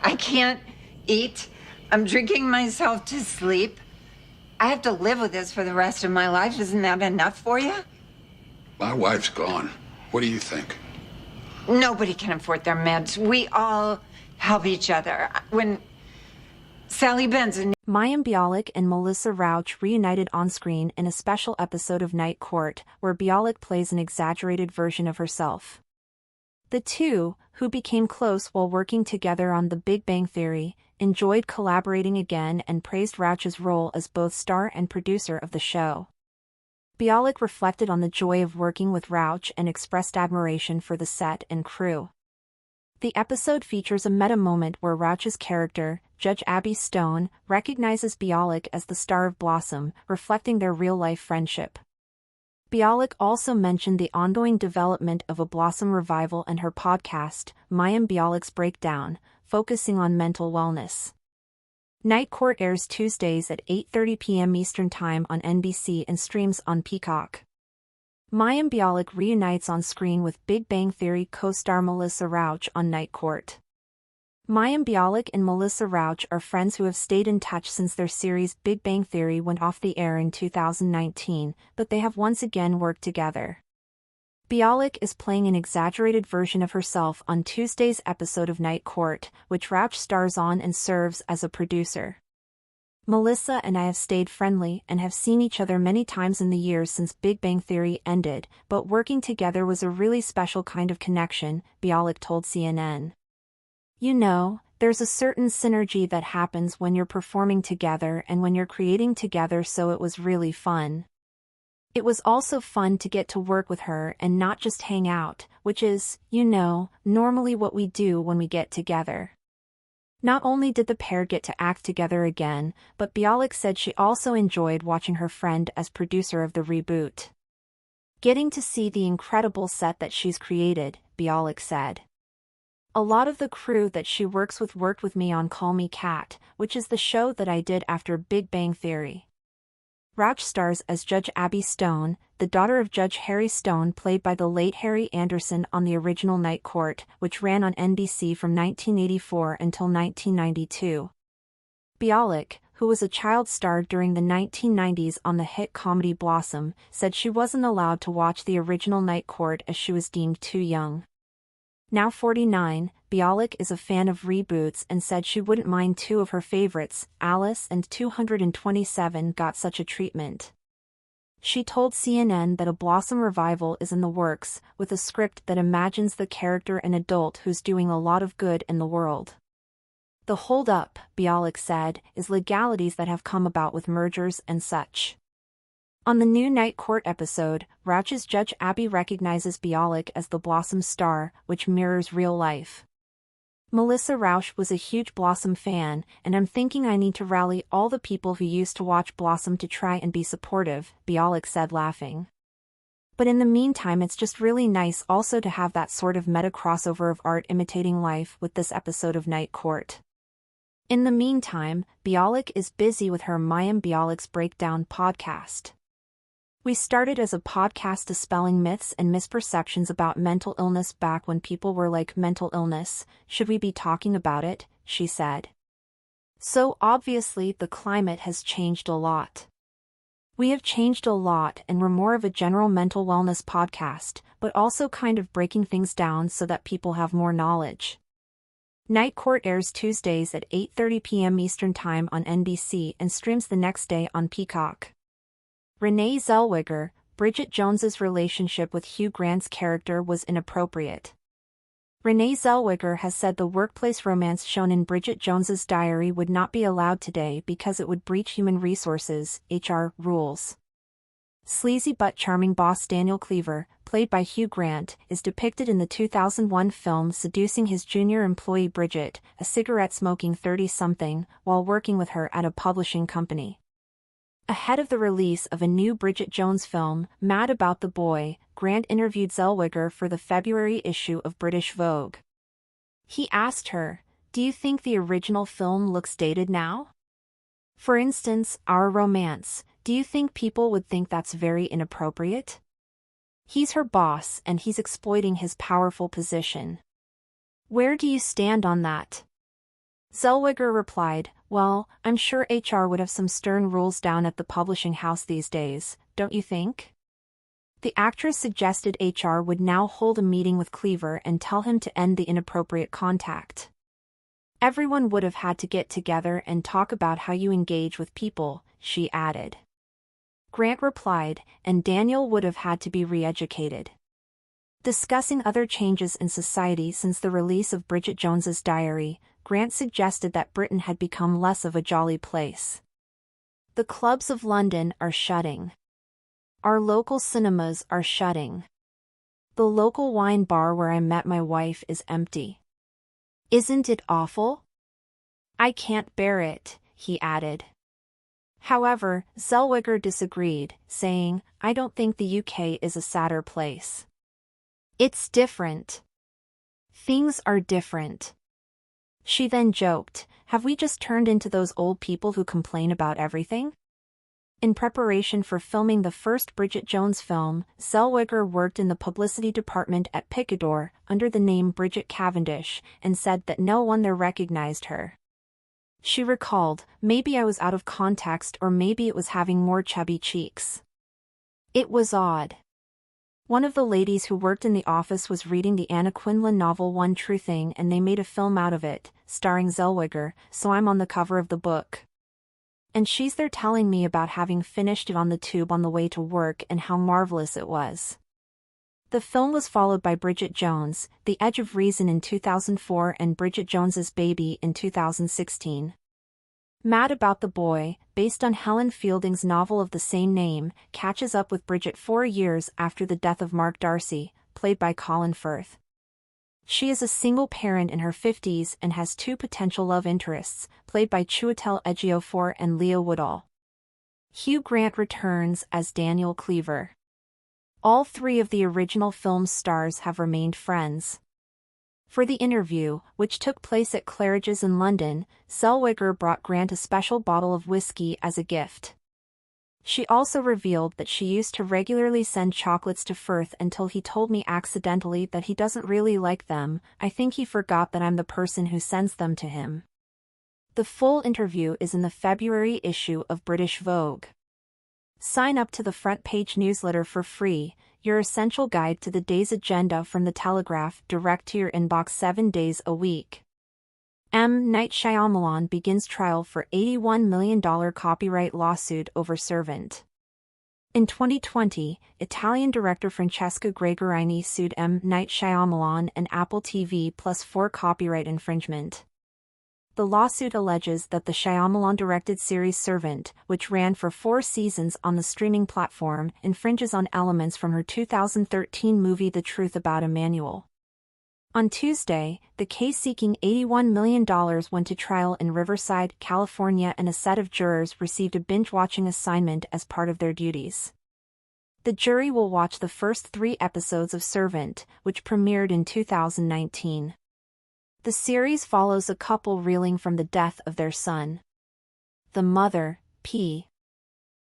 I can't eat. I'm drinking myself to sleep. I have to live with this for the rest of my life. Isn't that enough for you? My wife's gone. What do you think? Nobody can afford their meds. We all help each other. When Sally Benson... Mayim Bialik and Melissa Rauch reunited on screen in a special episode of Night Court, where Bialik plays an exaggerated version of herself. The two, who became close while working together on The Big Bang Theory, enjoyed collaborating again and praised Rauch's role as both star and producer of the show. Bialik reflected on the joy of working with Rauch and expressed admiration for the set and crew. The episode features a meta moment where Rauch's character, Judge Abby Stone, recognizes Bialik as the star of Blossom, reflecting their real-life friendship. Bialik also mentioned the ongoing development of a Blossom revival and her podcast, Mayim Bialik's Breakdown, focusing on mental wellness. Night Court airs Tuesdays at 8:30 p.m. Eastern Time on NBC and streams on Peacock. Mayim Bialik reunites on screen with Big Bang Theory co-star Melissa Rauch on Night Court. Mayim Bialik and Melissa Rauch are friends who have stayed in touch since their series Big Bang Theory went off the air in 2019, but they have once again worked together. Bialik is playing an exaggerated version of herself on Tuesday's episode of Night Court, which Rauch stars on and serves as a producer. Melissa and I have stayed friendly and have seen each other many times in the years since Big Bang Theory ended, but working together was a really special kind of connection, Bialik told CNN. You know, there's a certain synergy that happens when you're performing together and when you're creating together, so it was really fun. It was also fun to get to work with her and not just hang out, which is, you know, normally what we do when we get together. Not only did the pair get to act together again, but Bialik said she also enjoyed watching her friend as producer of the Reboot. Getting to see the incredible set that she's created, Bialik said. A lot of the crew that she works with worked with me on Call Me Kat, which is the show that I did after Big Bang Theory. Rauch stars as Judge Abby Stone, the daughter of Judge Harry Stone, played by the late Harry Anderson on the original Night Court, which ran on NBC from 1984 until 1992. Bialik, who was a child star during the 1990s on the hit comedy Blossom, said she wasn't allowed to watch the original Night Court as she was deemed too young. Now 49, Bialik is a fan of reboots and said she wouldn't mind two of her favorites, Alice and 227, got such a treatment. She told CNN that a Blossom revival is in the works, with a script that imagines the character an adult who's doing a lot of good in the world. The hold-up, Bialik said, is legalities that have come about with mergers and such. On the new Night Court episode, Rauch's Judge Abby recognizes Bialik as the Blossom star, which mirrors real life. Melissa Rauch was a huge Blossom fan, and I'm thinking I need to rally all the people who used to watch Blossom to try and be supportive, Bialik said, laughing. But in the meantime, it's just really nice also to have that sort of meta crossover of art imitating life with this episode of Night Court. In the meantime, Bialik is busy with her Mayim Bialik's Breakdown podcast. We started as a podcast dispelling myths and misperceptions about mental illness back when people were like, mental illness, should we be talking about it, she said. So obviously the climate has changed a lot. We have changed a lot and we're more of a general mental wellness podcast, but also kind of breaking things down so that people have more knowledge. Night Court airs Tuesdays at 8:30 p.m. Eastern Time on NBC and streams the next day on Peacock. Renee Zellweger, Bridget Jones's relationship with Hugh Grant's character was inappropriate. Renee Zellweger has said the workplace romance shown in Bridget Jones's diary would not be allowed today because it would breach human resources, HR, rules. Sleazy but charming boss Daniel Cleaver, played by Hugh Grant, is depicted in the 2001 film seducing his junior employee Bridget, a cigarette-smoking 30-something, while working with her at a publishing company. Ahead of the release of a new Bridget Jones film, Mad About the Boy, Grant interviewed Zellweger for the February issue of British Vogue. He asked her, "Do you think the original film looks dated now? For instance, our romance, do you think people would think that's very inappropriate?" He's her boss and he's exploiting his powerful position. Where do you stand on that? Zellweger replied, "Well, I'm sure HR would have some stern rules down at the publishing house these days, don't you think?" The actress suggested HR would now hold a meeting with Cleaver and tell him to end the inappropriate contact. "Everyone would have had to get together and talk about how you engage with people," she added. Grant replied, "And Daniel would have had to be re-educated." Discussing other changes in society since the release of Bridget Jones's diary, Grant suggested that Britain had become less of a jolly place. "The clubs of London are shutting. Our local cinemas are shutting. The local wine bar where I met my wife is empty. Isn't it awful? I can't bear it," he added. However, Zellweger disagreed, saying, "I don't think the UK is a sadder place. It's different. Things are different." She then joked, "Have we just turned into those old people who complain about everything?" In preparation for filming the first Bridget Jones film, Zellweger worked in the publicity department at Picador under the name Bridget Cavendish and said that no one there recognized her. She recalled, "Maybe I was out of context or maybe it was having more chubby cheeks. It was odd." One of the ladies who worked in the office was reading the Anna Quindlen novel One True Thing and they made a film out of it, starring Zellweger, so I'm on the cover of the book. And she's there telling me about having finished it on the tube on the way to work and how marvelous it was. The film was followed by Bridget Jones, The Edge of Reason in 2004 and Bridget Jones's Baby in 2016. Mad About the Boy, based on Helen Fielding's novel of the same name, catches up with Bridget 4 years after the death of Mark Darcy, played by Colin Firth. She is a single parent in her 50s and has 2 potential love interests, played by Chiwetel Ejiofor and Leah Woodall. Hugh Grant returns as Daniel Cleaver. All 3 of the original film's stars have remained friends. For the interview, which took place at Claridge's in London, Zellweger brought Grant a special bottle of whiskey as a gift. She also revealed that she used to regularly send chocolates to Firth until he told me accidentally that he doesn't really like them. "I think he forgot that I'm the person who sends them to him." The full interview is in the February issue of British Vogue. Sign up to the front page newsletter for free, your essential guide to the day's agenda from The Telegraph, direct to your inbox 7 days a week. M. Night Shyamalan begins trial for $81 million copyright lawsuit over Servant. In 2020, Italian director Francesca Gregorini sued M. Night Shyamalan and Apple TV Plus for copyright infringement. The lawsuit alleges that the Shyamalan-directed series Servant, which ran for 4 seasons on the streaming platform, infringes on elements from her 2013 movie The Truth About Emmanuel. On Tuesday, the case seeking $81 million went to trial in Riverside, California, and a set of jurors received a binge-watching assignment as part of their duties. The jury will watch the first 3 episodes of Servant, which premiered in 2019. The series follows a couple reeling from the death of their son. The mother, P.,